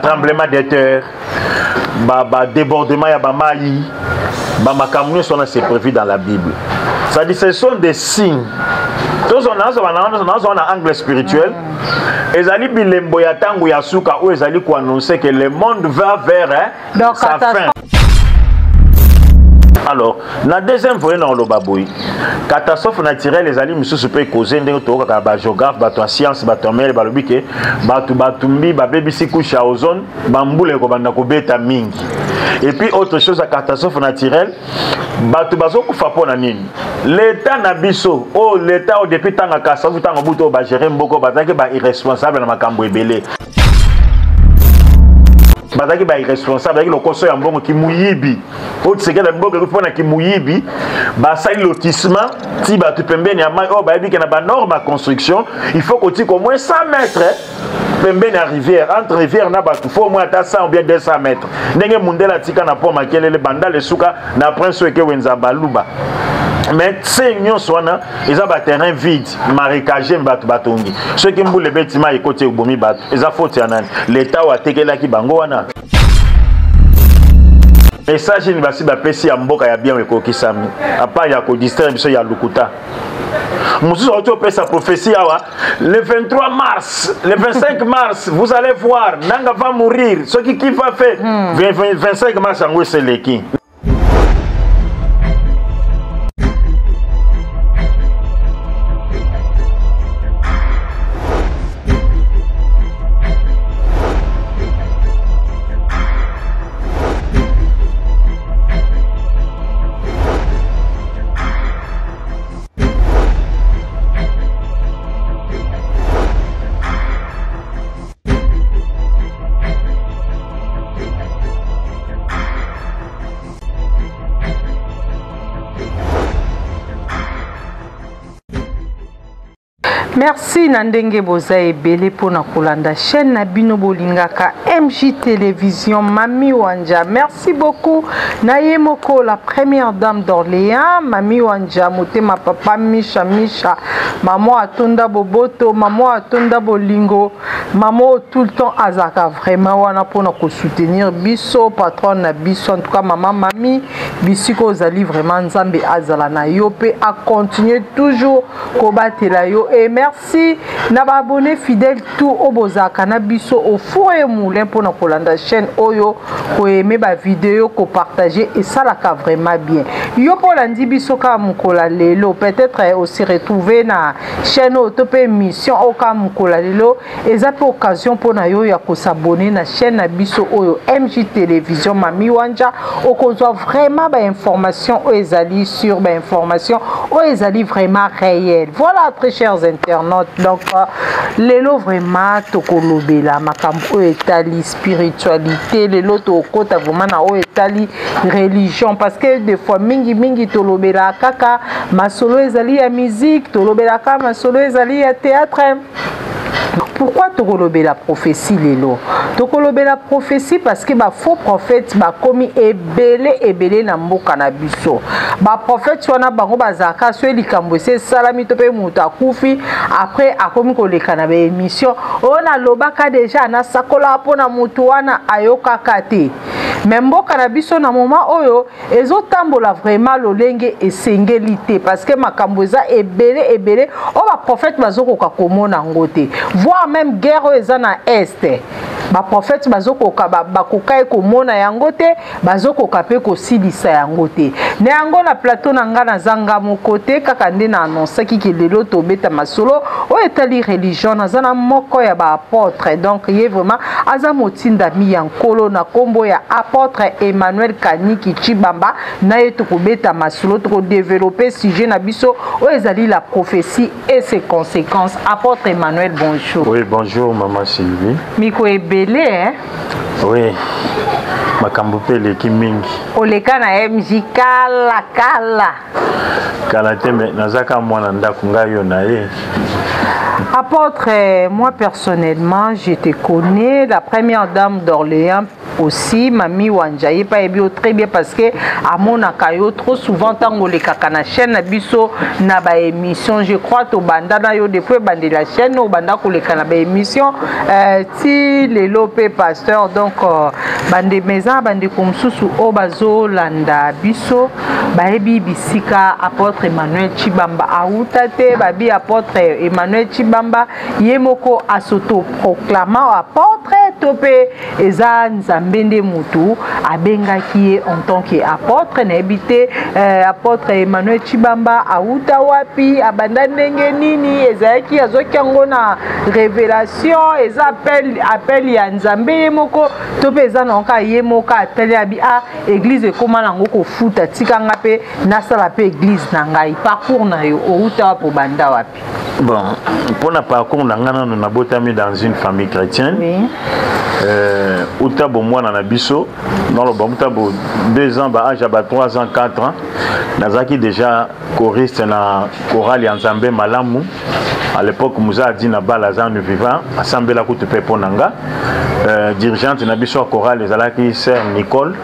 tremblement de terre, débordement, maï, c'est prévu dans la Bible. Ça dit ce sont des signes. Tous on a un angle spirituel. Ezali bilembo ya tango ya suka ou ezali ko annoncer que le monde va vers sa fin. Alors, la deuxième fois, dans le baboui, catastrophe naturelle, les alliés, monsieur, se peut causer des autres, bah, géographe, bah, toi, science, bah, toi, mère, bah, le bique, bah, tu batumbi, bah, baby, si couche à ozone, bamboule, bah, na kobeta mingi. Et puis, autre chose, la catastrophe naturelle, bah, tu bazo kufa pona nini. L'État nabiso, oh, l'État, depuis tant que catastrophe, tant que bouto, bah, gérer mboko, bah, que bah, irresponsable, na makambo ebele. Bazaki ba irresponsable avec le conseil en bon qui mouyibi autre c'est que la boka ko fona ki mouyibi ba sa lotissement ti ba tu pembeni ya mai oh ba bi que na ba norme de construction il faut que tu au moins 100 mètres pembeni ya rivière entre rivière na ba tu faut au moins 100 ou bien 200 mètres ndenge mundela tika na po makelele banda le suka na prince ke wenza baluba. Mais c'est union swana ils ont un terrain vide marécagé batu batongi ceux qui mboule bâtiment et côté bomi batu ils ont faute ya nani l'état wa tekela ki bango wana message ni basi ba pesi ya mboka ya bien ko kisami apa ya ko distraire biso ya lukuta Moussou auto sa prophétie le 23 mars le 25 mars vous allez voir nanga va mourir ce qui va faire 25 mars en c'est les qui. Merci Nandenge Boza Ebele pour na kolanda chaîne Nabino Bolingaka MJ Télévision Mami Wanja. Merci beaucoup Nayemoko la première dame d'Orléans Mami Wanja motema papa Misha maman Atonda Boboto maman Atonda Bolingo maman tout le temps azaka vraiment wana pour na ko soutenir biso patron na biso en tout cas maman Mami bisiko zali vraiment nzambe azala na yo pe a continuer toujours ko batela yo et merci na ba abonné fidèle tout au bozaka na biso au four et moulin pour na kolanda chaîne oyo ko aimer ba vidéo ko partager et ça la ka vraiment bien yo pour landi biso ka mukola lelo peut-être aussi retrouver na chaîne autope émission au ka mukola lelo et ça pour occasion pour na yo ya ko s'abonner na chaîne na biso oyo MJ Télévision Mami Wanja au ko vraiment ba information o ezali sur ba information o ezali vraiment réel. Voilà très chers internautes donc lelo vraiment tokolobela makambo etali spiritualité lelo tokota vraiment na o etali religion parce que des fois mingi tolobela kaka masolo ezali ya musique tolobela kaka masolo ezali ya théâtre. Pourquoi tokolobe la prophétie lelo? Tokolobe la prophétie parce que ba faux prophète ba komi ebele na mboka na biso. Ba prophète wana bango bazaka so likambo se salami to pe muta kufi après akomi ko leka na ba émission ona lobaka déjà na sakola pona mutu wana ayoka kate. Mais mboka na biso na moment oyo ezotambola vraiment lolenge esengelité parce que makambo eza ebele o ba prophète bazoko ka komona ngote voire même guerre eza na est ba prophète bazoko ka bakoka komona yango te bazoko ka pe ko silisa yango te ne yango na plateau na nga na zanga mokote kaka nde na annonce ki lelo to beta masolo o etali religion na zana moko ya ba apôtre donc yé vraiment aza motinda mi yankolo na kombo ya apôtre Emmanuel Kaniki Chibamba na yeto ko beta masolo to développer sujet na biso o ezali la prophétie et ses conséquences. Apôtre Emmanuel, bonjour. Oui, bonjour maman Sylvie. Miko ebele hein? Oui. Makambo pele ki mingi. Oleka na MJ kala. Kala tembe nazaka mwana ndako ngayo na ye. Apôtre, moi personnellement, je te connais, la première dame d'Orléans, aussi Mami Wanja ye pa ebi très bien parce que à mon akayo trop souvent tango le kaka na chaîne na biso na ba émission je crois to banda na yo depuis bande la chaîne au banda ko le kana ba émission ti le lopé pasteur donc bande maison bande komsusu o bazo landa biso ba ebi bisika apôtre Emmanuel Chibamba autate babi apôtre Emmanuel Chibamba yemoko asoto proclamant apôtre topé eza nzambende mutu abengaki en tant qu'apôtre na habité apôtre Emmanuel Chibamba auta wapi abanda ndenge nini ezaki azokiango na révélation eza appel ya nzambe yemoko topé eza nonka yemoka ateli abi a église ekoma nango ko futa tikanga pe nasala pe église na ngai parcours na yo outa po banda wapi. Bon, pour le parcours, nous avons botami dans une famille chrétienne. Oui. Outa bo moi na biso, dans le bon outa bo 2 ans, ba âge ba 3 ans, 4 ans. Nazaki déjà choriste na chorale ya Nzambe Malamu. À l'époque, nous avons dit na balazan nous vivant, assemblée la coute peponanga. Dirigeante na biso chorale les alaki sœur Nicole.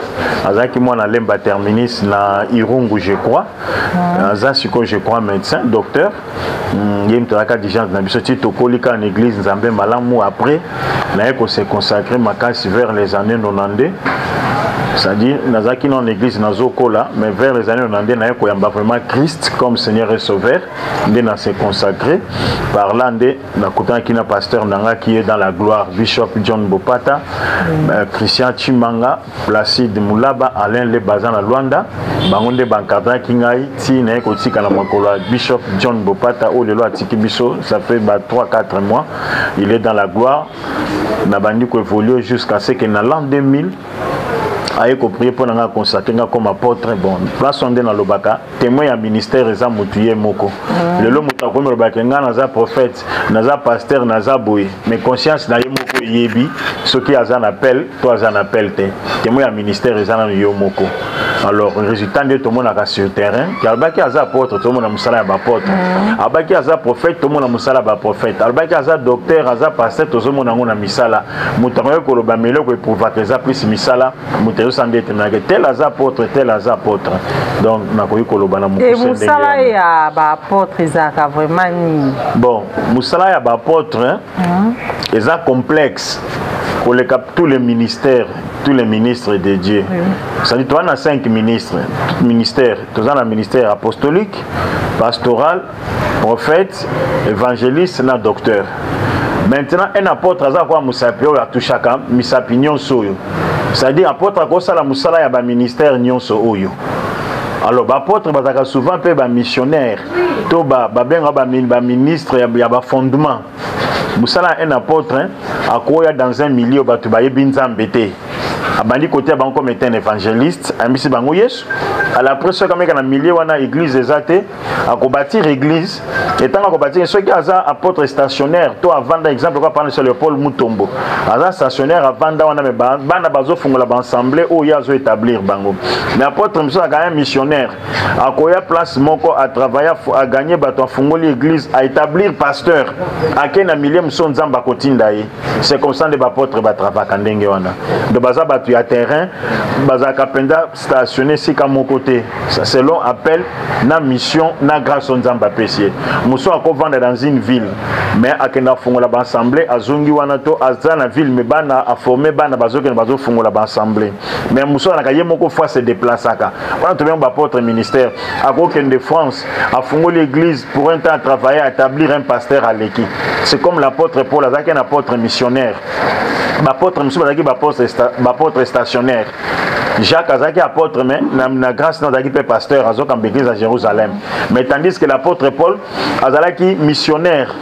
Azaki moi na lemba terminus na Irungu je crois. Azasi ko je crois médecin, docteur. Yem tolaka dirigeante na biso ti tokolika en église Nzambe Malamu après na eko se consacrer makasi vers les années 90. C'est-à-dire, Nazaki non l'église Nazokola, mais vers les années 90, na eko yamba vraiment Christ comme Seigneur et Sauveur, ndé na se consacrer. Par là, ndé na koutan ki na pasteur nanga qui est dans la gloire, Bishop John Bopata, Christian Chimanga, Placide Moulaba, Alain Lebazan à Luanda, bangonde bankata ki ngai ti na eko tika na makolo Bishop John Bopata au lelo atiki biso, ça fait 3-4 mois, il est dans la gloire. Na bandi ko évoluer jusqu'à ce que dans l'an 2000 aye ko prier pour nga consacrer comme apôtre bon place onde na lobaka témoin ya ministère eza mutuye moko lelo mutu akomi lobaka nga naza prophète naza pasteur naza boy mais conscience na ye moko yebi ce qui a un appel toi un appel te témoin ya ministère eza na yo moko. Alors résultat de tout le monde a sur le terrain albaki aza apôtre tout le monde a musala ya apôtre albaki aza prophète tout le monde a musala ba prophète albaki aza docteur aza pasteur tout le monde a ngona misala mutu ko loba melo ko pour vaquer plus misala mutu tel apôtre donc nakoyi koloba na et musala ya ba apôtre ezaka vraiment ni bon musala ya ba apôtre eza complexe pour tous les ministères tous les ministres de Dieu. C'est-à-dire toi on a 5 ministères tu as un ministère apostolique pastoral prophète évangéliste na docteur. Maintenant un apôtre aza kwa musapio ya tushaka misapinyon soyo. C'est-à-dire apôtre akosala musala ya ba ministère nyonso oyo. Alors apôtre bazaka souvent pe ba missionnaire to ba benga ba ministre ya ba fondement. Musala un apôtre akoya dans un milieu batu ba yebinza mbete. Abandi côté bango comme étant évangéliste, amisi bango Yesu. À la presse comme dans milieu wana église ezate akobâtir église étant akobâtir ceux qui aza apôtre stationnaire to avant exemple quoi parler sur le Paul Mutombo. Aza stationnaire avant wana me bana bazo fungola ba assemblée o yazo établir bango. Mais apôtre monsieur a quand même missionnaire. Akoya place moko à travailler à gagner bato fungoli église à établir pasteur. Akena milieu monsieur nzamba kotinda ye. C'est comme ça les apôtres ba travailler kandenge wana. De baza batu ya terrain baza kapenda stationné si ka mon côté. Ça selon appel na mission na grâce nzamba pesier. Muso ako vendre dans une ville mais akenda fungola ba assemblée azongi wana to aza na ville mais bana a former bana bazo ken bazo fungola ba assemblée. Mais muso na kaye moko fois se déplaçaka. On te bien ba apôtre ministère à Coquin de France a fondé l'église pour un temps travailler à établir un pasteur à l'équipe. C'est comme l'apôtre Paul Azaki un apôtre missionnaire. L'apôtre monsieur Azaki apôtre stationnaire. Jacques Azaki apôtre mais na grâce dans Azaki pasteur Azok en église à Jérusalem. Mais tandis que l'apôtre Paul Azaki missionnaire.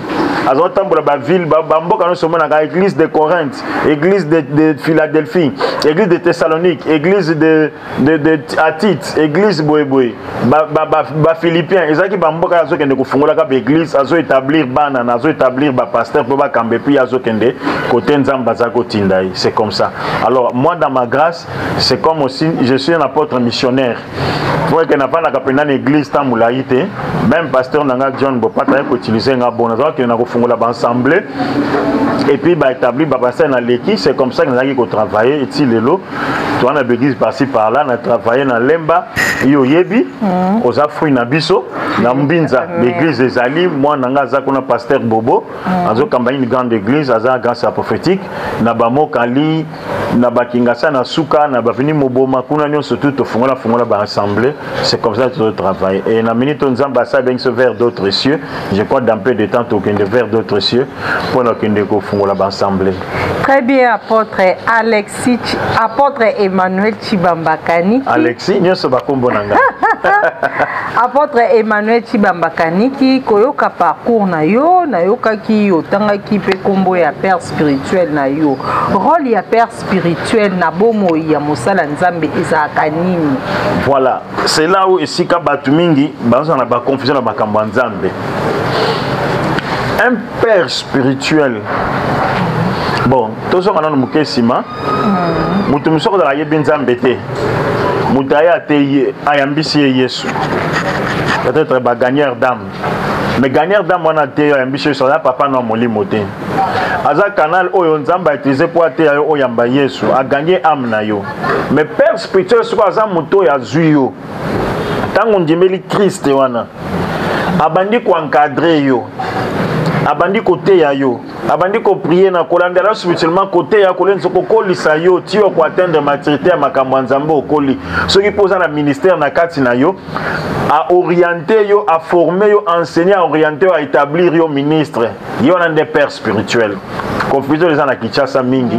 Azotambola ba ville ba mboka no somo na église de Corinthe, église de Philadelphie, église de Thessalonique, église de Atite, église Boeboe, ba Philippiens, ezaki ba mboka azo kende ko fungola ka église azo établir bana azo établir ba pasteur pour ba kambe puis azo kende côté nzamba za ko tindai, c'est comme ça. Alors moi dans ma grâce, c'est comme aussi je suis un apôtre missionnaire. Pour que n'a pas na kapena église tamulaite, même pasteur nanga John Bopata ko utiliser nga bon azo que na ko fungola ba assemblée et puis bah établi babasa na l'équipe, c'est comme ça que nous avons travaillé et lelo tu as l'église par-ci par-là, on a travaillé dans Lemba yo yebi aux afruits na biso na Mbinza l'église des Ali, moi nanga za kuna pasteur Bobo azo campagne une grande église aza grâce à prophétique na bamo kali na bakingasa na suka na baveni moboma kuna nyo surtout to fongola ba assemblée, c'est comme ça que tu travailles et na minute on zamba ça bien ce vers d'autres cieux, je crois dans peu de temps tu de vers d'autres cieux pour que nous fongola ba assemblée. Très bien, apôtre apôtre Emmanuel Chibambakani. Alexis, nyo so bakombo nanga. Apôtre Emmanuel Chibambakani qui koyoka parcours na yo ki otanga ki pe kombo ya père spirituel na yo. Rôle ya père spirituel na bomo ya mosala nzambe ezaka nini? Voilà, c'est là où esika batu mingi bazo na ba confusion na makambo nzambe. Un père spirituel. Bon, tout ça on a muke sima. Mutu musoko da yebi nzambe te. Mutaya te ayambisi Yesu. Peut-être ba gagneur d'âme. Mais gagneur d'âme on a te ayambisi so na papa na molimo te. Aza canal oyo nzamba utilisé pour te ayo oyamba Yesu, a gagner âme na yo. Mais père spirituel so aza muto ya zuyo. Tango ndimeli Christ wana. Abandi ko encadrer yo. Abandi côté ya yo. Abandi ko prier na kolandela spirituellement côté ya kolenzo ko kolisa yo tio ko atteindre maturité ya makambo nzambe okoli. Ceux qui posent na ministère na kati na yo a orienter yo, a former yo, enseigner, a orienter yo, a établir yo ministre. Yo na des pères spirituels. Confusion les gens na Kinshasa mingi.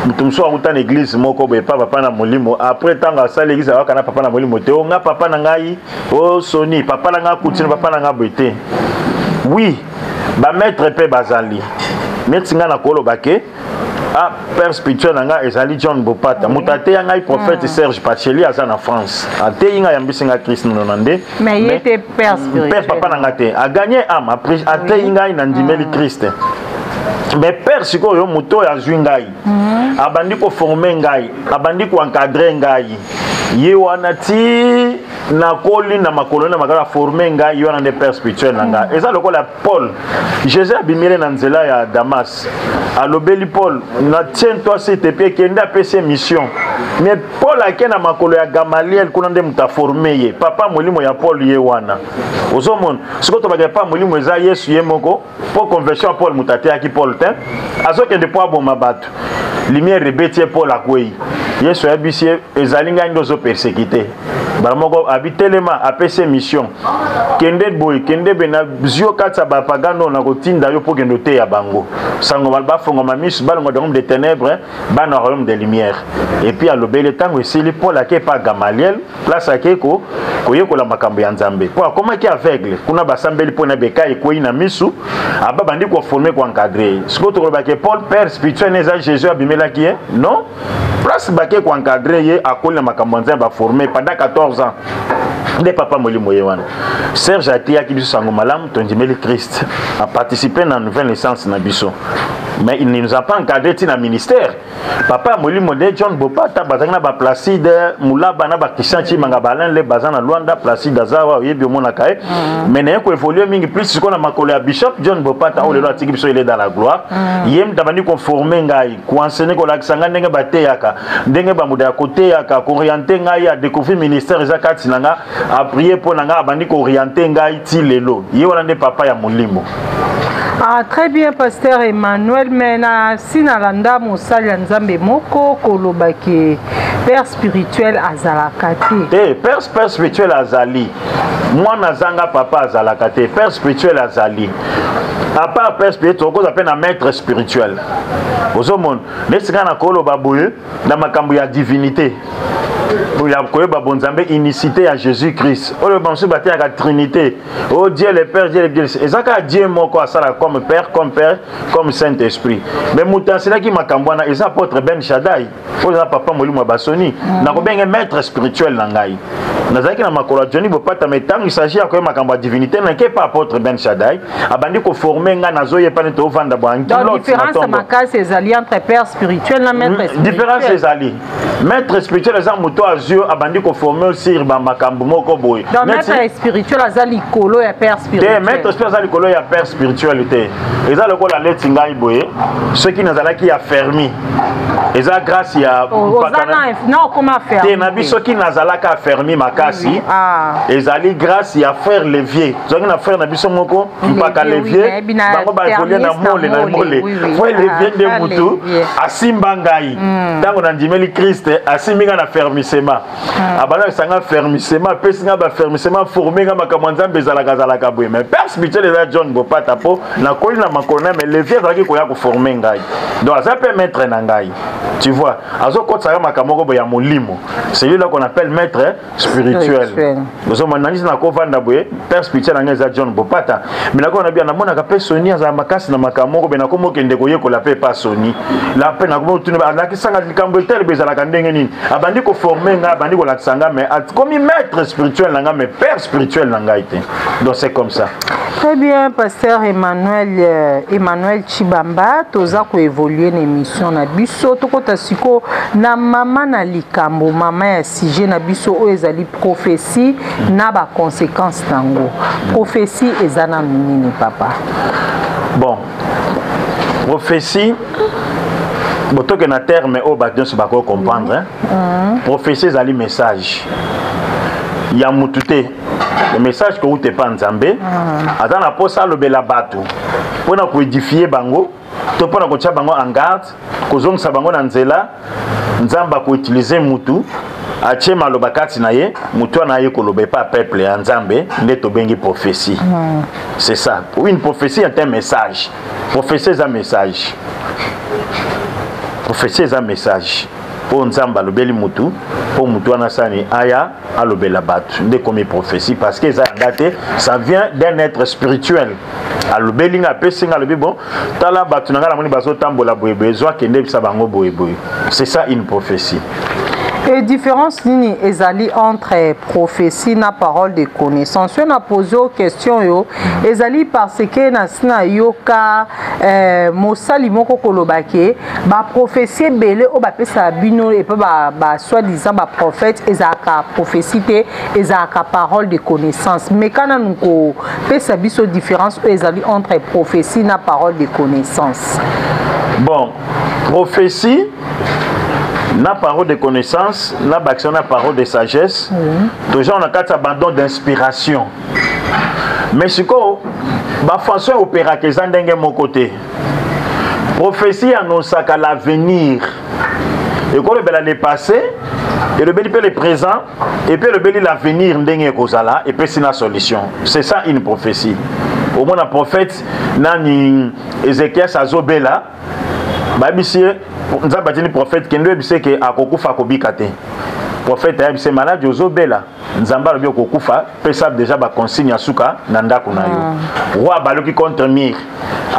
Mutumso aruta na église moko be papa na molimo après tanga sa l'église awaka na papa na molimo te o nga papa na ngai o soni papa na nga kutine papa na nga bete. Oui, ba maître pe bazali. Maître nga na kolo bake ah père spirituel nga ezali John Bopata. Mutate ya ngai prophète Serge Pacheli aza na France. Ate inga yambisi nga Christ nonande. Mais il était père spirituel. Père papa na nga te. A gagné âme après ate inga na ndimeli Christ. Mais père siko yo moto ya zwingai. Abandi ko former ngai, abandi ko encadrer ngai. Ye wana ti na koli na makolo na makala former ngai yo na des pères spirituels nanga. Eza lokola Paul. Jésus abimile na nzela ya Damas. Alobeli Paul, na tiens-toi s'il te plaît kenda pese mission. Mais Paul akena makolo ya Gamaliel kuna nde muta former ye. Papa molimo ya Paul ye wana. Ozomon, siko to ba pa molimo eza Yesu ye moko pour conversion Paul mutate aki Paul te. Azoke de po aboma batu. Lumière rebétie Paul akwei. Yesu abisi ezalinga ndozo persécuté. Baramoko abitelema apese mission. Kende boy, kende bena zio katsa ba pagano na kotinda yo pour kendo te ya bango. Sango balba fongo mamis balongo de royaume des ténèbres, bana royaume des lumières. Et puis à l'obéle tango esili Paul ake pa Gamaliel, place akeko koyekola makambo ya Nzambe. Pour comment qui aveugle, kuna basambeli pona beka ekoi na misu, aba bandi ko former ko encadrer. Siko to ba ke Paul père spirituel neza Jésus abimela ki non? Place baké ko encadrer ye akola makambo Nzambe ba former pendant 14 ans. De papa molimo yewana. Serge atia ki biso sango malamu tondimeli Christ a participé à la nouvelle naissance na biso. Mais il ne nous a pas encadré dans le ministère. Papa molimo de John Bopata bazana ba Placide mulaba na ba Kishanchi mangabalan le bazana Luanda Placide azawa yebi omona kae. Mais na ko évoluer mingi plus ko na makolo ya Bishop John Bopata o le lo atiki biso il est dans la gloire. Yem tabani ko former ngai ko enseigner ko laksanga ndenge bateyaka ndenge ba muda côté yaka ko orienter ngai à découvrir ministère ezakati nanga a prier pour nanga abandi ko orienter ngai ti lelo. Ye wana nde papa ya molimo. Ah, très bien, pasteur Emmanuel. Mais si nalanda mosali ya Nzambe moko kolobaki père spirituel azalakate. Père spirituel azali. Moi nazanga papa azalakate. Père spirituel azali. À part père spirituel, on appelle un maître spirituel. Aux monde, les na koloba boye na makambo ya divinité. Pour la bonzambe unicité à Jésus-Christ. Oh le bonsu bâti à la Trinité. Oh Dieu le Père, Dieu le Dieu. Et ça que Dieu moko asala comme Père, comme Saint-Esprit. Mais moutan c'est là qui m'a cambouana et ça apôtre Ben Shaddai. Pour ça papa molimo basoni. Na ko bien maître spirituel nangai. Nazaki na makolo Johnny Bopata metang il s'agit à quoi ma divinité n'a pas apôtre Ben Shaddai. Abandi ko former nga nazoye pas neto vanda banki. Donc différence ma cas c'est alliés entre père spirituel et maître spirituel. Différence c'est alliés. Maître spirituel les moto azio abandi ko former sur ba makambo moko boy. Donc maître spirituel azali kolo ya père spirituel. Maître spirituel azali kolo ya père spiritualité. Eza le ko la leti ngai boy. Ceux qui nazalaki ya fermi. Eza grâce ya non comment faire. Te na biso ki nazalaka fermi makasi. Ezali grâce ya frère Levier. Zoki na frère na biso moko mpaka Levier. Bango ba voler na mole na mole. Frère Levier de mutu asimba ngai. Tango na ndimeli Christ asimbinga na fermissement. Abana sanga fermissement pesinga ba fermissement formé nga makambo nzambe zalaka boye. Mais père spirituel eza John Bopata po na koli na makona mais Levier zaki ko ya ko former ngai. Donc ça peut mettre na ngai. Tu vois, azo kotsaka makamoko boya molimo. C'est lui là qu'on appelle maître spirituel. Nous manani na ko vanda boye père spirituel ngai eza John Bopata. Mais na ko na bien na mona ka personi za makasi na makamoko be na ko mokende ko yekola pe pas soni. La pe na ko tuna na ki sanga likambo tel bezala ka ndenge nini. Abandi ko former nga abandi ko laksanga mais comme maître spirituel nga mais père spirituel nga été. Donc c'est comme ça. Très bien, pasteur Emmanuel Chibamba, toza ko évoluer l'émission na biso tokota siko na mama na likambo mama ya sujet na biso o ezali prophétie na ba conséquences tango. Prophétie ezana nini papa? Bon. Prophétie botoke na terme o ba bien se ba comprendre hein. Prophétie ezali message. Ya mutute le message que vous te pas nzambe azana posa lobela batu pona ko édifier bango to pona ko tia bango en garde ko zongisa bango na nzela nzamba ko utiliser mutu atie maloba kati na ye mutu na ye ko lobe pa peuple ya nzambe nde to bengi prophétie. C'est ça. Oui, une prophétie est un message. Prophétie est un message. Prophétie est un message. Pour nzamba lobeli mutu pour mutu anasani aya alobela batu nde comme prophétie parce que ça vient d'un être spirituel alobeli nga pesinga lobi bon tala batu nanga la moni bazo tambola boye besoin kende bisa bango boye boye. C'est ça une prophétie. Et différence nini ezali entre prophétie na parole de connaissance. On a posé aux questions yo ezali parce que na sina yoka mosali moko kolobake ba prophétie belé o ba pesa bino et pas ba soi-disant ba prophète ezaka prophétie ezaka parole de connaissance. Mais quand on ko pesa biso différence ezali entre prophétie na parole de connaissance. Bon, prophétie na parole de connaissance, na action na parole de sagesse. Toujours on a quatre abandon d'inspiration. Mais ce qu'on ba façon opéra que zandenge mon côté. Prophétie annonce à l'avenir. Et quand le bel est passé, et le bel peut le présent, et puis le bel l'avenir ndenge kozala, et puis c'est la solution. C'est ça une prophétie. Au moins un prophète nani Ézéchiel azobela, ba bisie nzamba tini prophète kendo bise ke akokufa kobika te. Prophète a bise malade ozobela, nzamba lobi okokufa, pesa déjà ba consigne asuka na ndako na yo. Roi baloki contre mir.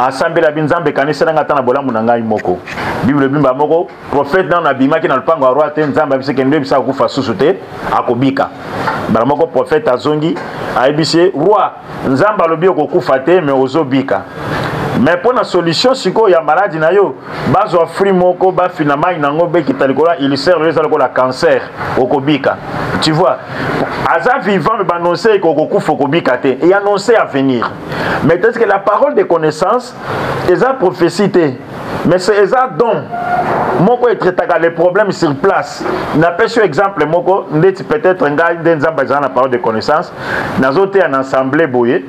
Asambela binzambe kanisa nga tana bolamu na ngai moko. Bible bimba moko prophète na bima ki na lupango roi te nzamba bise kendo bise akufa susu te akobika. Bala moko prophète azongi aibise roi nzamba lobi okokufa te mais ozobika. Mais pour la solution, si il y a maladie, bazo afri moko ba finalement inango be kitalikola il sert les la cancer au kobika. Tu vois, aza vivant me annoncer que okufa kobika te et annoncer à venir. Mais est-ce que la parole de connaissance est une prophétie mais c'est un don. Moko est traité les problèmes sur place. N'a pas sur exemple moko ndeti peut-être un gars d'enzamba la parole de connaissance. Nazote en assemblée boye.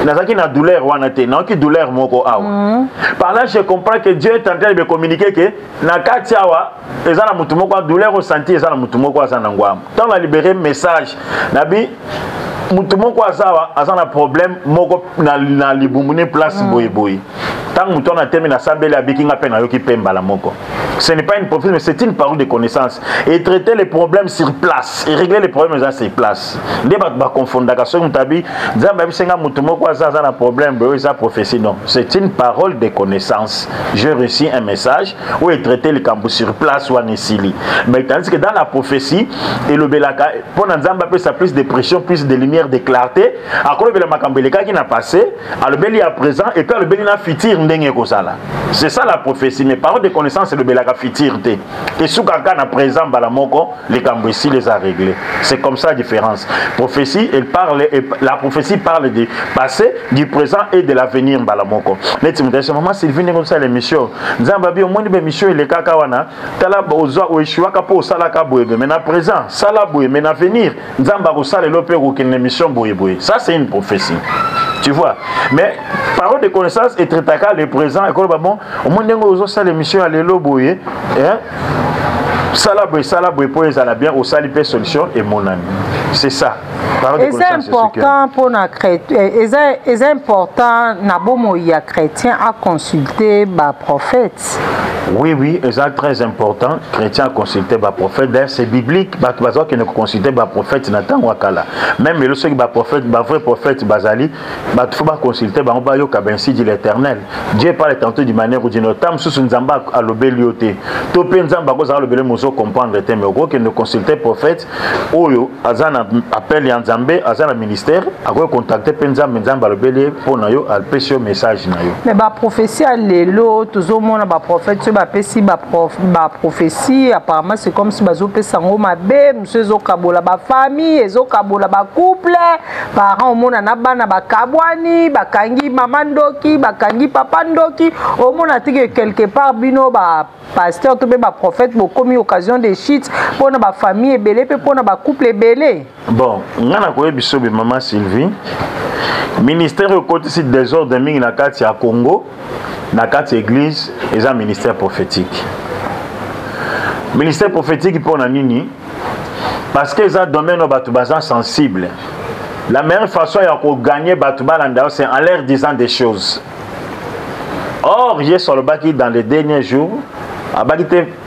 Nazaki na douleur wana te na ki douleur moko awa. Par là je comprends que Dieu est en train de communiquer que na kati awa ezana mutu moko douleur ressenti ezana mutu moko azana ngwam. Tant la libérer message nabi mutu moko azawa azana problème moko na libumune place boye boye. Tant mutu na termine na sambele abikinga pe na yoki pemba la moko. Ce n'est pas une prophétie, mais c'est une parole de connaissance. Et traiter les problèmes sur place. Et régler les problèmes sur place. Ne pas confondre avec ce que tu as dit. C'est une parole de connaissance. J'ai reçu un message où il traitait le campus sur place ou en Sicile. Mais tandis que dans la prophétie, et le belaka, pour Nzamba, ça plus de pression, plus de lumière. lumière de clarté akolobela makambo elekaki na passé alobeli à présent et puis alobeli na futur ndenge kozala. C'est ça la prophétie, mais parole de connaissance c'est le belaka futur te et soukaka na présent bala moko les kambo ici les a réglés. C'est comme ça la différence. Prophétie la prophétie parle du passé, du présent et de l'avenir bala moko. Neti mutasi maman Sylvie ndenge ça l'émission nzamba bi au moins be mission ile kaka wana tala ozwa oishuaka po sala ka boyebe mais na présent sala boye mais na venir nzamba ko sala lope ko ken émission boyeboye. Ça c'est une prophétie. Tu vois, mais parole de connaissance est très taka le présent et comme bon au moins ndenge ozo sala émission à lelo boye hein sala boye po ezala bien au sali pe solution et mon ami. C'est ça. C'est important pour nos chrétiens. C'est important na bomo ya chrétien à consulter ba prophète. Oui, c'est très important. Chrétien à consulter ba prophète. D'ailleurs, c'est biblique. Ba bazo qui ne consulter ba prophète na tango akala. Même le ceux qui ba prophète, ba vrai prophète bazali, ba faut ba consulter ba on ba yo ka ben si dit l'Éternel. Dieu parle tantôt d'une manière ou d'une autre. Tam sous nzamba a lobelioté. To pe nzamba ko za lobele mozo comprendre thème au que ne consulter prophète oyo azana appel ya nzambe azana ministère ako contacter pe nzamba lobele pour na yo al pesio message na yo. Mais ba prophétie à lelo toujours mona ba prophète ba pesi ba prophétie apparemment c'est comme si bazo pesa ngo mabe monsieur zo kabola ba famille ezo kabola ba couple parents mona na bana ba kabwani bakangi mama ndoki bakangi papa ndoki au mona tike quelque part bino ba pasteur to be ba prophète bo komi occasion de shit pour na ba famille ebele pe pour na ba couple ebele. Bon ngana ko biso be maman Sylvie ministère au côté site des ordres mingi na kati ya Congo na kati église et un ministère prophétique. Ministère prophétique pour na nini parce que ça domaine au batubazan sensible. La meilleure façon de gagner batubala c'est en leur disant des choses. Or, hier sur le baki dans les derniers jours,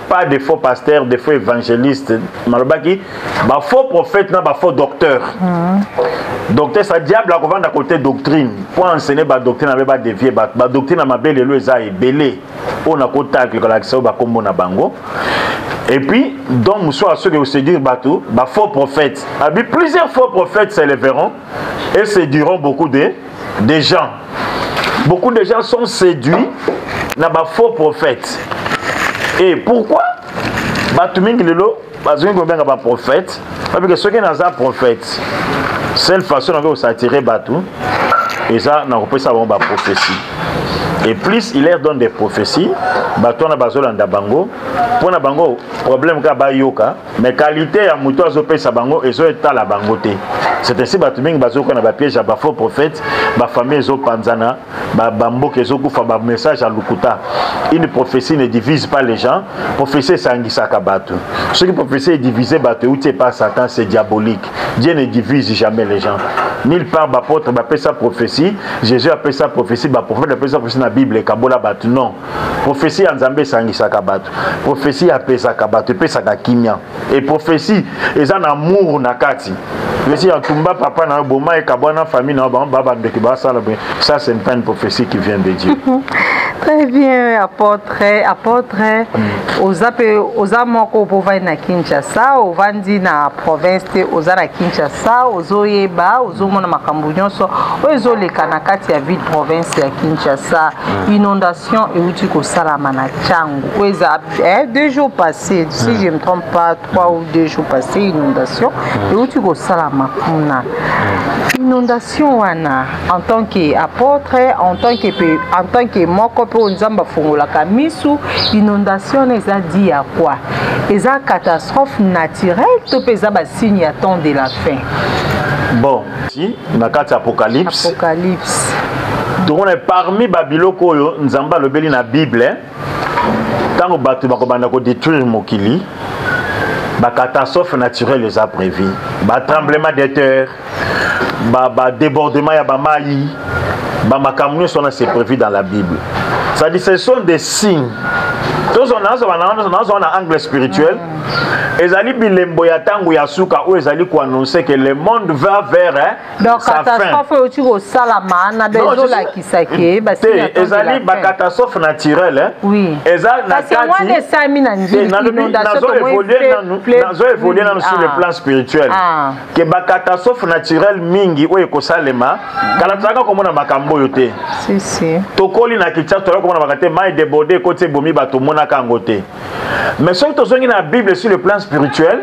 pas de faux pasteurs, de faux évangélistes, malobaki, ba faux prophètes, ba faux docteurs. Docteur, ça diable a à côté doctrine. Pour enseigner ba doctrine, ba dévier, ba doctrine ma belle le za est belé. On a contact que l'accès ba kombo na bango. Et puis, donc, nous sommes ceux qui se disent bateau, ba faux prophètes. Plusieurs faux prophètes s'élèveront et séduiront beaucoup de gens. Beaucoup de gens sont séduits na ba faux prophètes. Et pourquoi Batuming lelo, bazouin ko benga ba prophète, parce que ceux qui n'ont pas prophète, seule façon de s'attirer batou, et ça n'a pas ça ba prophétie. Et plus il leur donne des prophéties, batou na bazolanda bango, pour na bango problème ka ba yoka, mais qualité ya muto azope sa bango ezo eta la bangote. C'est ainsi batuming bazoko na ba piège ba faux prophète, ba famille zo panzana, ba bambo kezo kufa ba message à lukuta. Une prophétie ne divise pas les gens, prophétie sangisaka batu. Ce qui prophétie est divisé batu ou c'est pas Satan, c'est diabolique. Dieu ne divise jamais les gens. Nulle part l'apôtre appelle ça prophétie, Jésus appelle ça prophétie, ba prophète appelle ça prophétie dans la Bible kabola batu non. Prophétie en Zambé sangisaka batu. Prophétie appelle ça kabatu, appelle ça kimia. Et prophétie est un amour nakati. Si Tumba papa na boma et kabwana famille na baba ndeki ba sala ça c'est une prophétie qui vient de Dieu. Très bien apôtre oza moko bova na Kinshasa ovandi na province te oza na Kinshasa ozoyeba ozomona makambo nyonso ozoleka na kati ya ville province ya Kinshasa inondation euti ko salama na Tchango oza 2 jours passés si je me trompe pas 3 ou 2 jours passés inondation euti ko salama kuna inondation wana en tant qu'apôtre en tant que moko pe nzamba fongola kamisu inondation eza dit à quoi eza catastrophe naturelle to peza ba signe à temps de la fin. Bon si na kati apocalypse donc on est parmi babiloko oyo nzamba lobeli na Bible tango batu bakobanda ko détruire mokili ba catastrophe naturelle les a prévu ba tremblement de terre ba débordement ya ba mai ba makamno sont c'est prévu dans la Bible. Ça dit ce sont des signes tous on a angle spirituel ezali bilembo ya tango ya suka ou ezali ko annoncer que le monde va vers donc catastrophe au tiro salama na bezola kisake basi ezali ba catastrophe naturelle oui ezali na kati moi les 5000 na inondation évoluer sur le plan spirituel que ba catastrophe naturelle mingi o ekosalema kala tsaka komona makambo yote si tokoli na kitcha to komona bakate mai débordé côté bomi bato mona kangote mais ce que tozongi na Bible sur le plan spirituel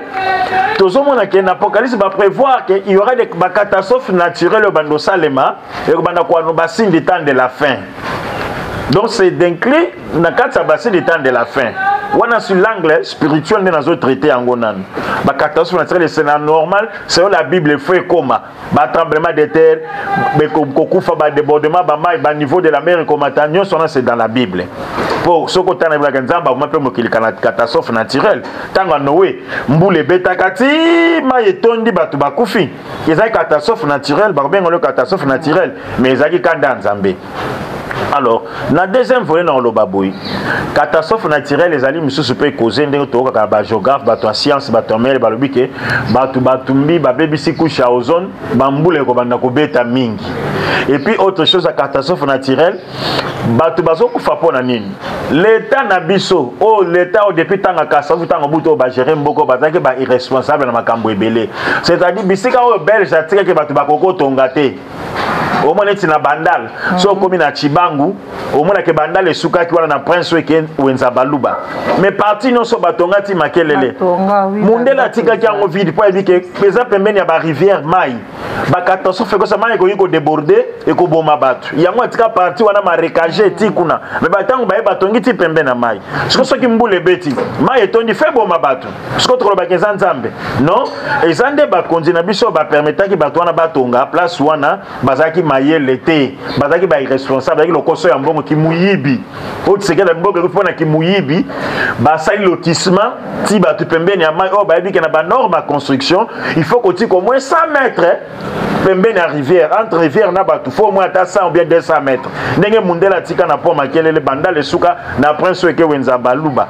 tozomona que l'Apocalypse va prévoir qu'il y aura des catastrophes naturelles au bando salema et au bando kwa no basin du temps de la fin. Donc c'est d'inclure na katsa basin du temps de la fin. On a sur l'angle spirituel de nos traités en gonan. Ba catastrophe naturelle c'est normal selon la Bible fait comme ba tremblement de terre, be kokufa ba débordement ba mai ba niveau de la mer comme attention c'est dans la Bible. Pour ce côté na bla nzamba on peut mokili kana catastrophe naturelle. Tanga Noé mbule betakati mai etondi batu bakufi. Ezaki catastrophe naturelle ba bengo le catastrophe naturelle mais ezaki kanda nzambe. Alors, dans le deuxième volet, dans le baboui, catastrophe naturelle, les alliés, monsieur, peut causer des géographes, des sciences, des mères, des biquets, des batumbi, des bébés, si couche à ozone, bamboule, des mingi. Et puis, autre chose, la catastrophe naturelle, des bateaux qui font pas nini. L'État nabiso, oh, l'État, depuis tant que catastrophe, tant que bouton, gérer beaucoup, est irresponsable dans ma cambo belé. C'est-à-dire, bisika au belge, attiré que bateau bakoko tongate. Au moins est na bandal so comme na Chibangu au moins que bandal esuka ki wana na prince weke wenza baluba mais parti non so batonga ti makelele mundela tika ki ango vide po ebike pesa pembeni ya ba rivière mai ba catastrophe ko sa mai ko déborder et ko boma batu yango atika parti wana marécagé ti kuna mais batango ba batongi ti pembeni na mai so ki mbule beti mai etondi fe boma batu so to ba kezan nzambe non ezande ba konzina biso ba permettre ki batu wana batonga place wana bazaki l'été, bazaki ba irresponsable avec le koso ya mbongo ki muyibi. O tsekela mbongo ko pona ki muyibi, ba sali lotissement, ti ba tu pembeni ya mai o ba bi na ba norme construction, il faut que tu au moins 100 mètres pembeni ya rivière, entre rivière na ba tu faut au moins 100 ou bien 200 mètres. Ndenge mundela tika na poma kelele bandale suka na prince weke wenza baluba.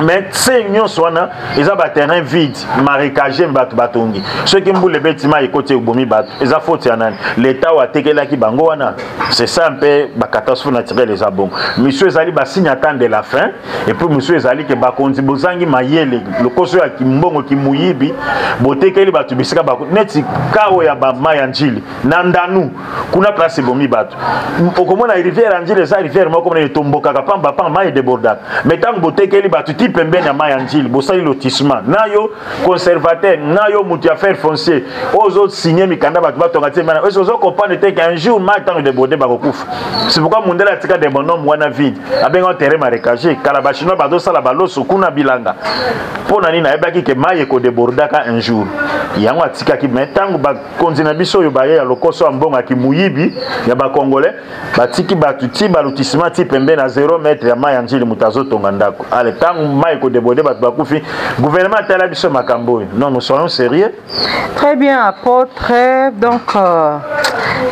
Mais c'est union soana ils ont un terrain vide marécagé batu batongi ceux qui mboule betima ekote bomi batu ils a faute yanan l'état wa tekela ki bango wana c'est ça un peu ba catastrophe naturelle les abon monsieur ezali ba signe attend de la fin et puis monsieur ezali ke ba konzi bozangi mayele le koso ya kimbongo ki muyibi botekeli batu bisika ba neti kawo ya ba mayanjili nandanu kuna place bomi batu okomona rivière anjili ça rivière moko na tomboka pamba pamba mai débordat mais tant botekeli batu pembeni ya mayanjili bosali lotissement nayo conservateur nayo mutu ya faire foncier ozo signer mikanda batu batonga te mana ozo comprendre te qu'un jour ma temps de border bakokufa c'est pourquoi mundela tika de bonhomme wana vide abenga terrain marécagé kala bachino bazo sala baloso kuna bilanga pona nini ayebaki ke maye ko déborder ka un jour yango atika ki metango ba konzina biso yo baye ya lokoso ambonga ki muyibi ya ba congolais batiki batu ti ba lotissement ti pembeni na 0 mètre ya mayanjili mutazo tonga ndako ale tango Maïko débordé Bakoufi, gouvernement tel biso makambo. Non, nous soyons sérieux. Très bien, apôtre. Donc,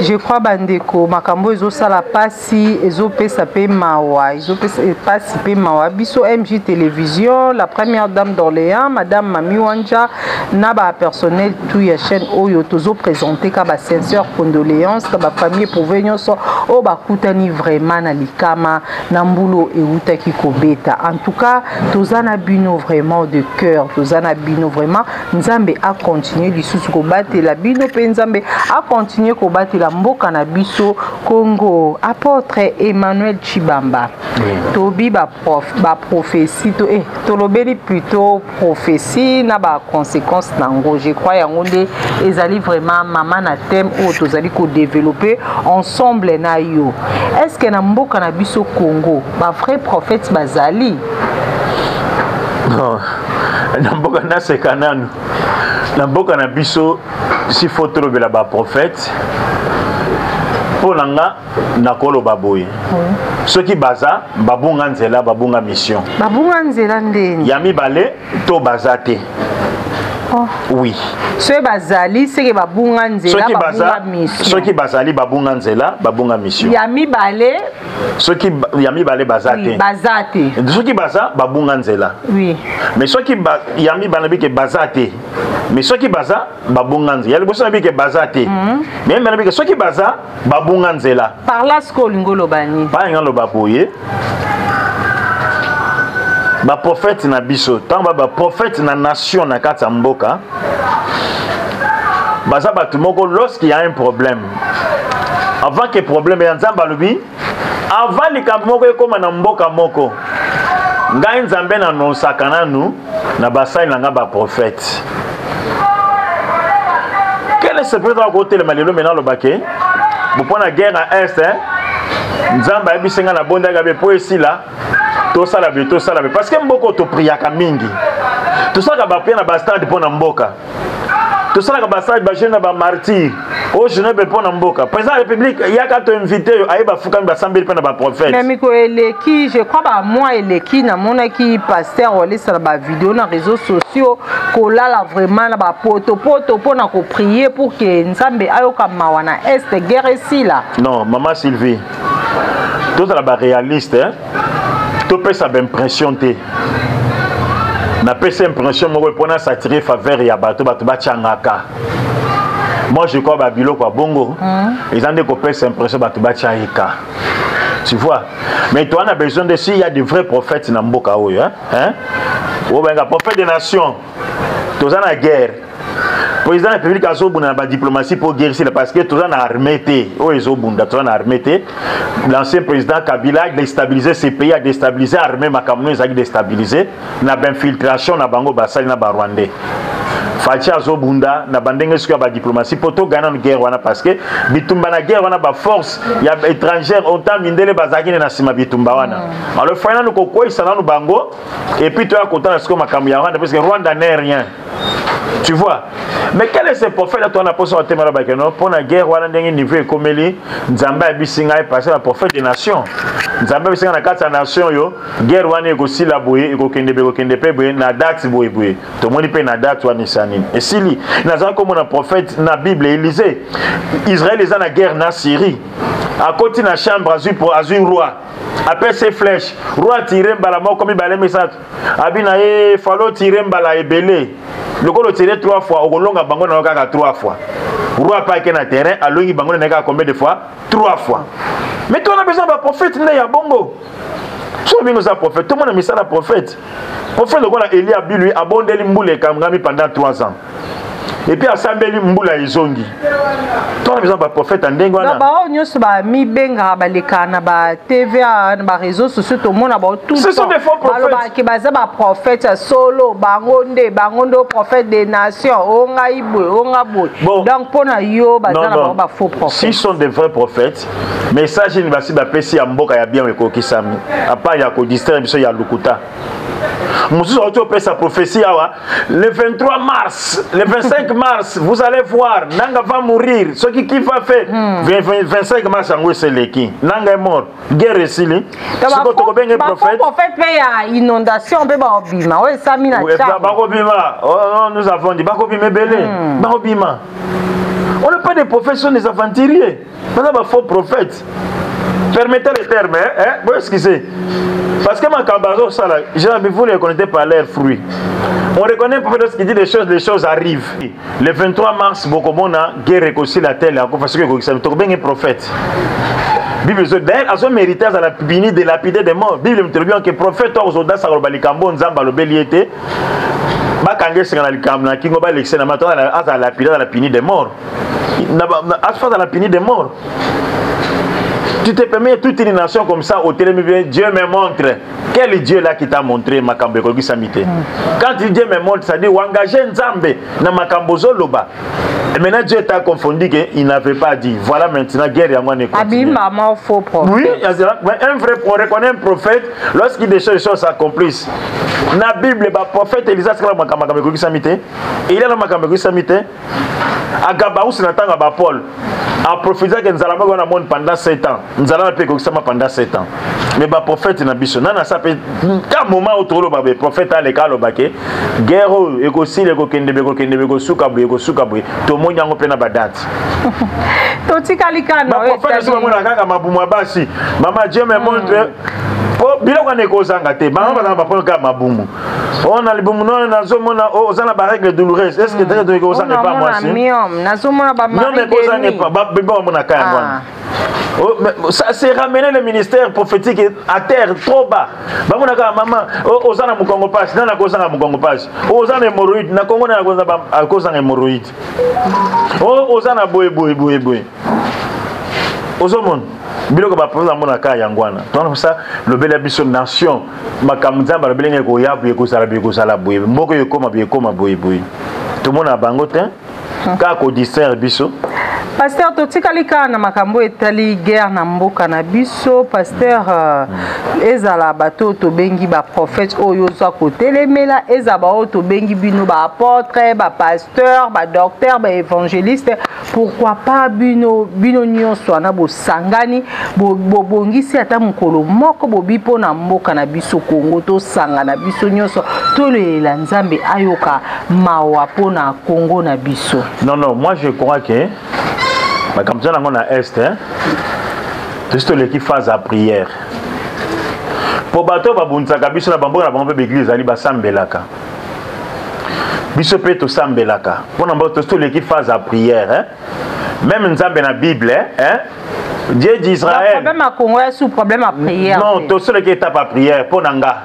je crois bandeko makambo ezo sala pasi ezo pesa pe mawa ezo pesa pasi pe mawa biso MJ Télévision, la première dame d'Orléans, madame Mami Wanja na ba personnel tout ya chaîne oyo tozo présenter ka ba sincère condoléances ka ba famille pour venir so o ba kutani vraiment na likama na mbulo euta ki kobeta. En tout cas, tozana bino vraiment de cœur, tozana bino vraiment nzambe a continuer lisusu ko batela bino pe nzambe a continuer ko batela mboka na biso Congo. Apôtre Emmanuel Chibamba, tobi ba prophétie to tolobeli plutôt prophétie na ba conséquences nango. Je crois yango nde ezali vraiment maman na thème o tozali ko développer ensemble na yo. Est-ce que na mboka na biso Congo ba vrai prophète bazali? Non, na mboka na sekananu. Na mboka na biso si faut trouver ba prophète pour nanga na kolo baboye. Ceux qui baza babunga nzela babunga mission. Babunga nzela ndeni. Yami balé to bazate. Oui. Ceux bazali c'est que babunga nzela babunga mission. Ceux qui bazali babunga nzela babunga mission. Yami balé. Ceux qui yami balé bazate. Oui, bazate. Ceux qui baza babunga nzela. Oui. Mais ceux qui yami banabi ke bazate. Mais ceux qui baza babunga nzela. Yali bosso nabi ke bazate. Mais banabi ke ceux qui baza babunga nzela. Par là ce kolingo lobani. Pas ngalo baboye. Ba prophète na biso, tant ba prophète na nation na kati mboka. Baza batu moko lorsqu'il y a un problème. Avant que problème ya nzamba lobi, avant likambo moko ekoma na mboka moko. Ngai nzambe na nosakana nu na basai na nga ba prophète. Quel est ce président côté le malelo maintenant le baké? Vous prenez la guerre à est hein? Nzamba ebisenga na bonda gabe po esila. Tout ça parce que mboko to priaka mingi. Tout ça ba prier na ba stade pour na mboka. Tout ça ba stade ba jeune ba martyr. Au jeune be pour na mboka. Président de la République il y a qu'à te inviter ayi ba fuka ba sambeli pe na ba prophète. Mais miko eleki je crois ba moi eleki na mona ki pasteur olé sur ba vidéo na réseaux sociaux ko la vraiment na ba poto pour na ko prier pour que nzambe ayoka mawana est guerre ici là. Non, maman Sylvie. Tout ça ba réaliste hein. Tu peux ça impression té. Na pesa impression mo pour na s'attirer faveur ya bato ba changaka. Moi je crois babilo kwa bongo. Ils ont des pesa impression bato ba changaka. Tu vois? Mais toi on a besoin de si il y a de vrais prophètes na mboka oyo hein? Ou ben prophète des nations. Tous en la guerre. Président de la République a zobuna ba diplomatie pour guérir parce que tous en armée o ezobunda tous en armée. L'ancien président Kabila a déstabilisé ces pays, a déstabilisé l'armée makamno a déstabilisé na infiltration na bango basali na ba Rwandais. Fachi azobunda na bandenge siko ba diplomatie pour to gagner une guerre wana parce que bitumba na guerre wana ba force ya étrangère autant mindele bazaki na sima bitumba wana. Alors final nous kokoi sana no bango et puis toi content siko makambo ya Rwanda parce que Rwanda n'est rien. Tu vois? Mais quel est ce prophète là toi on a posé au thème là bakeno pour la guerre wana ndenge niveau ekomeli nzamba ebisinga e passer la prophète des nations. Nzamba ebisinga na kati ya nation yo guerre wana ekosila boye ekokende pe boye na date boye. To moni pe na date wana sanini. Et sili naza comme un prophète na Bible Élisée. Israël les a na guerre na Syrie. À côté na chambre azur roi. Après ces flèches, roi tiré mbala moko mi balé message. Abina e falo tiré mbala ebelé. Le colo tiré 3 fois, au long à bango na kaka 3 fois. Roi pas que na terrain, alongi bango na kaka combien de fois? 3 fois. Mais toi on a besoin d'un prophète né ya bongo. So nous a prophète, tout le monde a mis ça la prophète. Prophète le qu'on a Élie lui abondeli mboule kamngami pendant 3 ans. Et puis à Sambeli Mboula Izongi. Toi, on a besoin d'un prophète en dengue. Ce sont des faux prophètes. Solo, Bangondo, prophète des nations. Bon. Donc, pour nous, faux prophètes. S'ils sont des vrais prophètes, message il va se passer à Mboka ya bien ko kisami. À part ya ko distraire biso ya lukuta. Moussou a sa prophétie le 23 mars, le 25 mars, vous allez voir, Nanga va mourir. Ce qui va faire 25 mars, c'est l'équipe. Nanga est mort. Guerre ici. Le prophète fait inondation. Nous avons dit Bakobima Belé. Bakobima. On n'a pas de prophètes, ce sont des aventuriers. On a des faux prophètes. Permettez le terme, hein? Vous excusez. Parce que ma cabazo, ça là, vous ne reconnaissez pas leurs fruits. On reconnaît pas lorsqu'il dit les choses arrivent. Le 23 mars, Bokomona, guerre réconcilie la terre, parce que c'est un prophète. Bible d'ailleurs, ils ont mérité à la pini de lapider des morts. Bible me dit bien que prophète, aux audaces, à l'Obalikambo, Nzamba, le béliété, Bakangé, c'est dans le Kamna, qui va l'excès, à la pini, à la pini des morts. À la pini des morts. Tu te permets toute une nation comme ça au télé, Dieu me montre. Quel est Dieu là qui t'a montré Makambo Samité? Quand Dieu me montre, ça dit engager Nzambe dans Makambo Zoloba. Et maintenant Dieu t'a confondu qu'il n'avait pas dit. Voilà maintenant guerre à moi ne continue. Faux prophète. Oui, un vrai on reconnaît un prophète lorsqu'il des choses s'accomplissent. Dans la Bible, le prophète Elisa c'est Makambo Samité. Il est dans Makambo Samité. À Gabaous, c'est Paul. a profité que nous allons avoir monde pendant 7 ans. Nous allons payer pendant 7 ans. Mais le prophète n'a pas nana ça peut un moment où trop le prophète a les cas le baquet guerre et aussi les kokende suka tout le monde yango pena badate toti kalika na prophète so mona kaka mabumwa basi mama Dieu me montre bilo kwa nekozanga te banga ba ba ka mabumu on a libumu non nazo mona ozana ba règle douloureuse est-ce que tu nekozanga pas moi si nazo mona ba mari non nekozanga pas ba bibo mona kaya ngwana. Ça c'est ramener le ministère prophétique à terre trop bas. Bamonaka maman ozana mukongo passe na kozanga mukongo passe. Ozana hémorroïde na kongo na kozanga hémorroïde. Ozana boye. Ozomon biloko ba président monaka yangwana. Donc ça le bel ambition nation makamzamba le belenge ko yabu ko sala boye. Mboko yekoma boye. Tout le monde a bangotin. Ka ko discerne biso. Pasteur totikalika na makambo etali guerre na mboka na biso pasteur ezala bato to bengi ba prophète oyo za kotelemela ezaba o to bengi bino ba apôtre ba pasteur ba docteur ba évangéliste pourquoi pas bino nyonso na bo sangani bo bongisi ata mukolo moko bo bipo na mboka na biso Kongo to sanga na biso nyonso to lela nzambe ayoka mawa pona Kongo na biso. Non moi je crois que comme ça, on a est, juste l'équipe phase à prière. Pour bateau, babunzaka biso na bambo na bambo l'église ali basambelaka. Biso pe to sambelaka. Pour na bateau juste l'équipe phase à prière, même nzambe na Bible, Dieu d'Israël. Le problème à Congo est sous problème à prière. Non, tout ce qui est étape à prière pour nanga.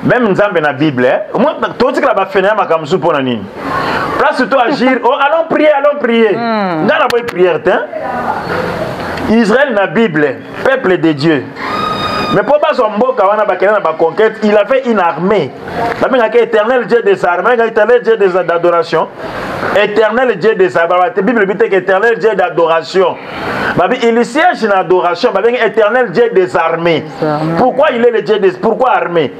Même nzambe na Bible, moi tout ce que la ba fena makamsu pour nani. Place toi agir, allons prier. Ngana boy prière Israël na Bible, peuple de Dieu. Mais pour pas son mboka wana bakena na conquête, il avait une armée. La même éternel Dieu des armées, éternel Dieu d'adoration. Éternel Dieu des armées. La Bible dit que éternel Dieu d'adoration. Il siège dans l'adoration, éternel Dieu des armées. Pourquoi il est le Dieu des pourquoi armée?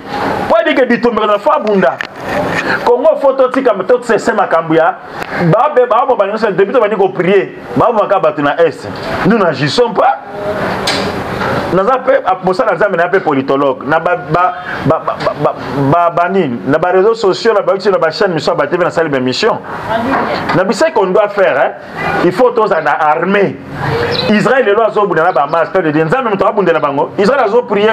Pourquoi il dit que bitumbe na fa bunda? Congo photo tika metote c'est makambia. Depuis que nous prier, nous n'agissons pas. Nous avons un politologue, nous avons réseaux sociaux, nous avons chaîne mission, nous avons une mission. Nous avons ce qu'on doit faire, il faut tous en armée. Israël est là, Israël a prié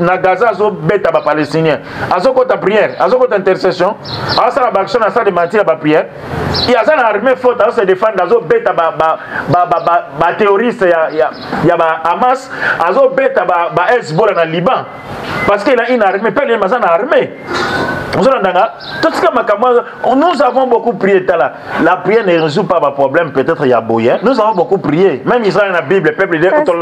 na Gaza, bête à Palestiniens. A prière, a intercession, a action, a de mentir à prière. Il y a une armée forte à se défendre, a bête à terroriste, il y a Hamas, a bête à Hezbollah dans le Liban. Parce qu'il a une armée, pas les mazans armée. Nous avons beaucoup prié. La prière ne résout pas le problème, peut-être il y a boyen. Nous avons beaucoup prié. Même Israël dans la Bible, le peuple, l'exemple,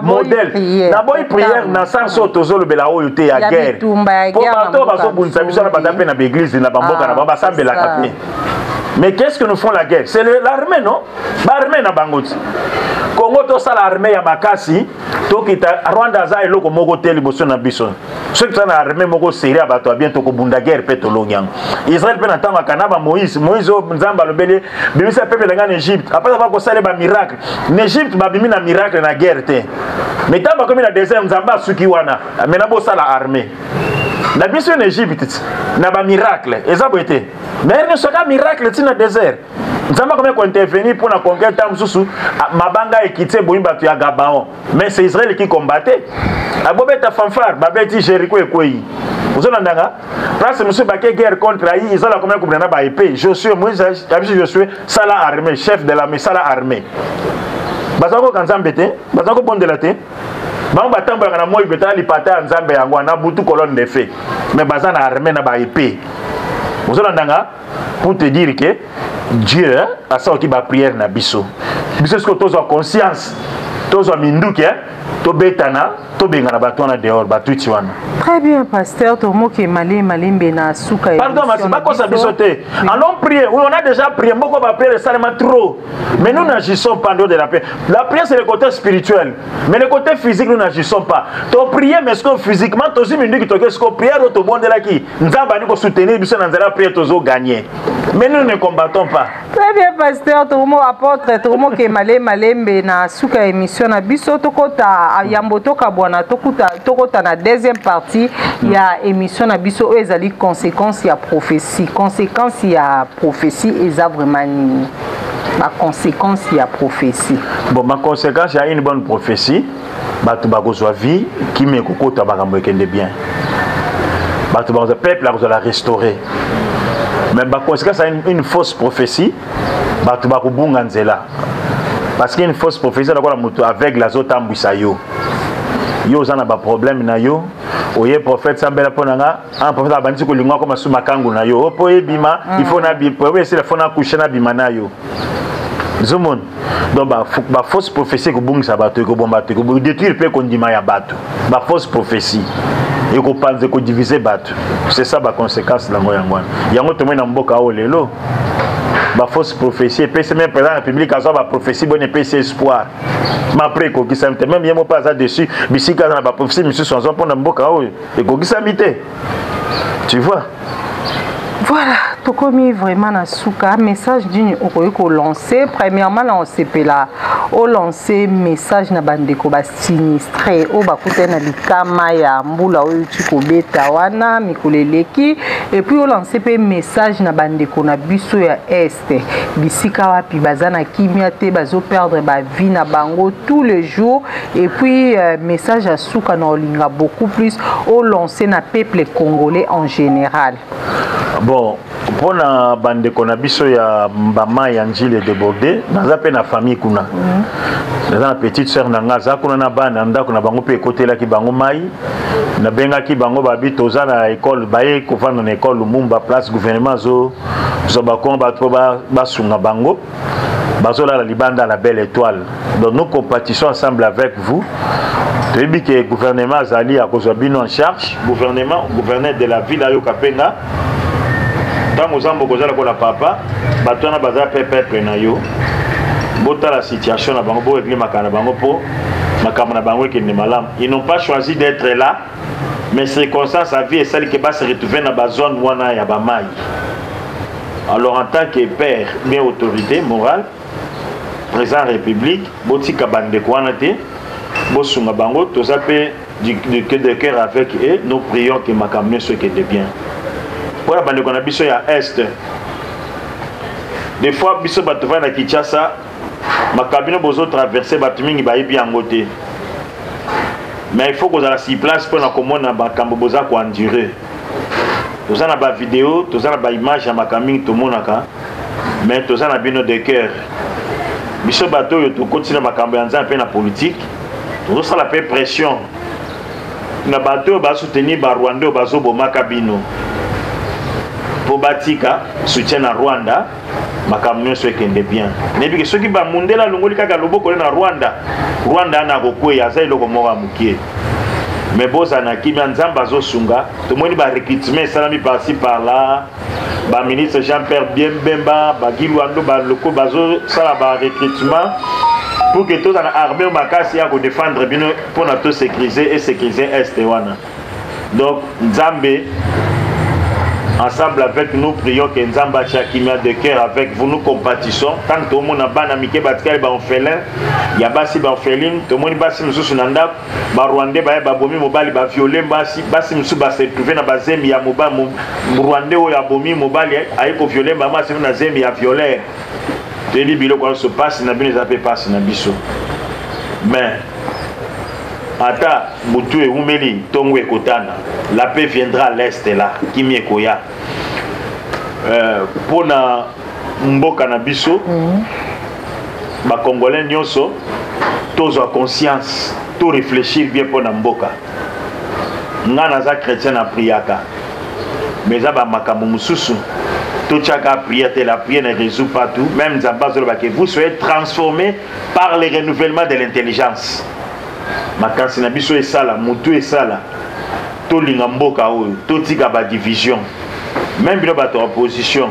modèle. D'abord, il prière dans le sens où il y a la guerre. Mais qu'est-ce que nous font la guerre? C'est l'armée, non? L'armée na Bangoti. Congo to ça l'armée ya makasi to kita Rwanda za eloko moko teli boso na biso. Ceux qui sont na armée moko série abato bientôt ko bunda guerre peto longyang. Israël pe na tanga kanaba Moïse nzamba lobele bimisa peuple la en Égypte. Après avoir ko sale ba miracle. En Égypte ba bimi na miracle na guerre te. Mais tamba comme na désert nzamba suki wana. Mais na bo sala armée. La biso en Égypte na ba miracle. Ezabo été. Mais ne sera miracle ti na désert. Nous avons intervenu pour la conquête de Mabanga et quitter Boimba tu Gabaon. Mais c'est Israël qui combattait. Abobeta fanfare, Babeti Jéricho et Kouyi. Vous avez entendu? Place M. Baké guerre contre Aïe, ils ont la commune comme un épée. Josué, moi je suis Salah armée, chef de l'armée, Salah armée. Bazako Kanzambete, Bazako Bondelate. Ban batamba na moi beta li pata nzambe yango na butu colonne de feu. Mais bazana armée na ba épée. Vous avez entendu? Pour te dire que Dieu a sorti ma prière na biso. Biso ce que tu as conscience. tozwa minduki tobetana tobengana bato na dehors batuti wana. Très bien, pasteur. Tomoke Malé Malimbe na suka. Pardon, merci. Pas qu'on s'habille sauter. Allons prier. Oui, on a déjà prié. Beaucoup va prier seulement trop. Mais nous n'agissons pas en dehors de la prière. La prière, c'est le côté spirituel. Mais le côté physique, nous n'agissons pas. Tu prier, mais ce que physiquement, tu as dit que tu as prière, tu as dit que nous avons soutenir, nous avons prié, tu as gagné. Mais nous ne combattons pas. Très bien, pasteur. Tomo apôtre, Tomoke Malé Malimbe na suka émission na biso tokota yamboto kabwana tokota na deuxième partie. Il y a émission na biso ezali conséquence ya prophétie. Conséquence ya prophétie eza vraiment nini? Ma conséquence ya prophétie. Bon, ma conséquence ya une bonne prophétie. Batu bakozwa vie qui me kokota bakambo ekende bien. Batu bakozwa peuple la restaurer. Mais ma conséquence ya une fausse prophétie. Batu bakobunga nzela. Parce qu'une fausse prophétie la moto avec la zotambwisa yo. Yo zana ba problème na yo. Oye prophète sambela ponanga un prophète abandisi ko lingwa ko masuma kangu na yo opo ebima il faut na bi pour essayer la fona coucher na bima na yo zomon donc ba fausse prophétie ko bungisa bato ko bomba to ko détruire pe ko ndima ya bato ba fausse prophétie et ko panze ko diviser bato c'est ça ba conséquence la ngoyangwana yango to na mboka o lelo ba fausse prophétie et puis c'est même président de la République a ba prophétie bonne et espoir ma après ko ki samite même yemo pas ça dessus bisika na ba prophétie monsieur son pour na mboka o et ko ki samite tu vois. Voilà, tout comme vraiment na suka message d'une ko lancer premièrement là on s'est là au lancer message na bandeko ba sinistré o ba kutena likama ya mbula o tuko beta wana mikoleleki et puis au lancer pe message na bandeko na biso ya est bisika wapi bazana kimia te bazo perdre ba vie na bango tous les jours et puis message à suka na olinga beaucoup plus au lancer na peuple congolais en général. Bon, pour na bande kona biso ya mbama ya njile débordé, naza pe na famille kuna. Naza na petite sœur nanga za kuna na bana ndako na bango pe côté la ki bango mai. Na benga ki bango babi toza na école baye ko vanda na école Lumumba place gouvernement zo ba komba to ba sunga bango. Bazola la libanda la belle étoile. Donc nous compétissons ensemble avec vous. Tu dis que le gouvernement Zali a bino en charge, gouverneur de la ville à Yokapenga. Tant que Zambo Kozala Kola Papa, Batona Baza Pepe Nayo, Bota la situation à Bango et Makana Bango Po, Makamana Bango qui n'est malam. Ils n'ont pas choisi d'être là, mais circonstances à vie et celle qui va se retrouver dans la zone Wana Yabamai. Alors en tant que père, mais autorité morale, président de la République, Boti Kabande Kwanate, Bosunga Bango, tout ça peut du cœur avec eux, nous prions que Makamne soit qui est bien. Pour la bande qu'on a biso ya est, des fois biso batova na Kinshasa, Makamne bozo traverser batumingi ba ibi angote. Mais il faut qu'on a la six place pour na komona Makambo boza ko endurer. Tout ça na ba vidéo, tout ça na ba image ya Makamne to monaka, mais tout ça na bino de cœur. Biso bato yo to continue Makambo ya nzambe na politique. Tout ça la pression. Na bato ba soutenir ba Rwanda bazo bomaka bino. Pour Batika, soutien à Rwanda, Makamno se kende bien. Nebi que ceux qui va mondela longoli kaka loboko na Rwanda, Rwanda na kokwe ya zai loko mowa mukie. Mais boza na kimia nzamba zo sunga, tout le monde va recrutement salami par-ci par-là. Ba ministre Jean-Pierre Biembemba, ba Gilwando ba loko bazo sala ba recrutement pour que tous en armée makasi ya ko défendre bien pour na to sécuriser et sécuriser est wana. Donc Nzambe ensemble avec nous, prions que Nzamba Chakimia de cœur avec vous, nous compatissons. Tant que tout le monde a ban amike batkali ba orphelin, ya basi ba orpheline, tout le monde basi mususu nanda, ba Rwandais ba bomi mobali ba violé basi musu ba se trouver na ba zembi ya moba Rwandais o ya bomi mobali ay ko violé ba masi na zembi ya violé. Teli bilo quoi se passe na bino zape passe na biso. Mais ata butu e umeli tongo ekotana la paix viendra à l'est là kimi ekoya pona mboka na biso ba congolais nyonso tozwa conscience to réfléchir bien pona mboka ngana za chrétien na priaka mais za ba makambo mususu Tout chaque prière, la prière ne résout pas tout. Même que vous soyez transformés par le renouvellement de l'intelligence. Makansi na biso esala, mutu esala. To lingamboka oyo, to tika ba division. Même bino bato opposition.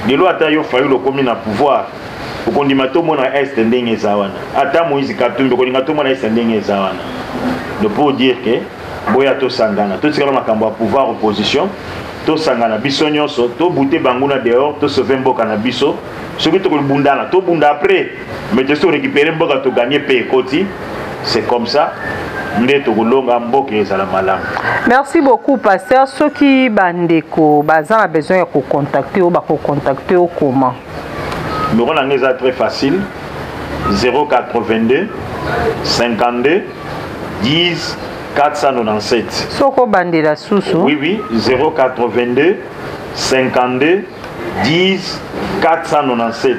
De loi ata yo fayu lo komi na pouvoir. Okondima to mona est ndenge zawana. Ata Moïse Katumbi kolinga to mona est ndenge zawana. Donc pour dire que boya to sangana, to tika makambo pouvoir opposition. To sangana biso nyonso to bouter banguna dehors to sauver mboka na biso soki to bundana to bunda après mais to récupérer mboka to gagner paye koti c'est comme ça nde to kolonga mboka ezala malamu. Merci beaucoup pasteur. Ceux qui bandeko baza besoin de contacter ou ba contacter au comment? Numéro na ngeza très facile 082 52 10 497. Soko bandela susu. Oui, 082 52 10 497.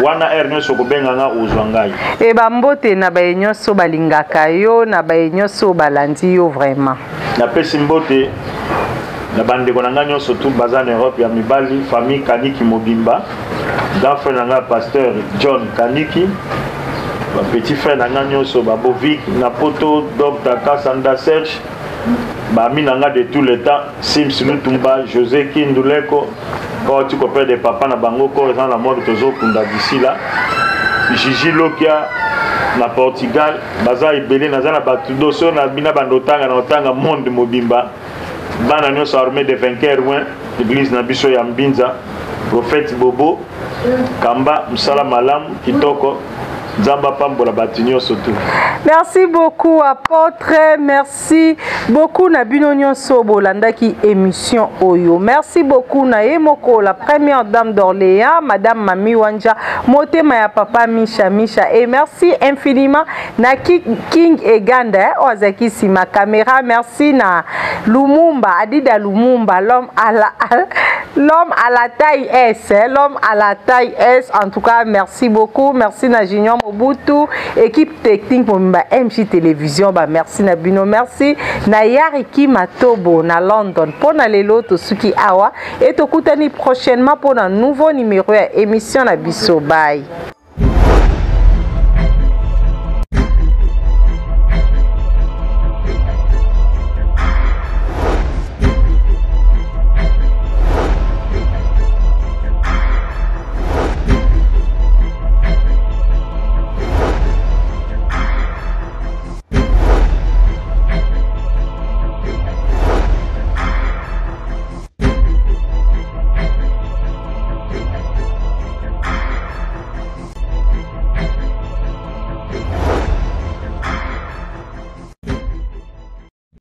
Wana ernyo soko benganga uzwangai. E bambote na baenyo so balingaka yo na baenyo so balandi yo vraiment. Na pesi mbote na bandeko na nganyo surtout bazan Europe ya mibali famille Kaniki Mobimba. Grand frère nanga pasteur John Kaniki. Petit frère Nanganyo so Babovic, Napoto, Dr. Kassanda Serge, Baminanga de tout le temps, Sims Nutumba, José Kinduleko, quand tu copains de papa na bango, quand ils ont la mort de Tozo Kunda d'ici là, Gigi Lokia, na Portugal, Baza Ibele, Nazana Batudo, so na Bina Bandotanga, na Otanga, Monde Mobimba, Bananyo so armée de vainqueurs, l'église Nabiso Yambinza, prophète Bobo, Kamba, Msala Malam, Kitoko. Merci beaucoup apôtre, merci beaucoup Nabino Nyonso Bolanda qui émission Oyo. Merci beaucoup Naemoko, la première dame d'Orléans, madame Mami Wanja, Motema ya papa Misha et merci infiniment na King Eganda Ozaki Sima caméra, merci na Lumumba, Adida Lumumba, l'homme à la taille S, l'homme à la taille S. En tout cas, merci beaucoup, merci na Junior Mobutu, équipe technique pour MJ Télévision, merci Nabino, merci na Yariki Matobo na London pour na lelo to suki awa et to kutani prochainement pour un nouveau numéro émission na biso. Bye.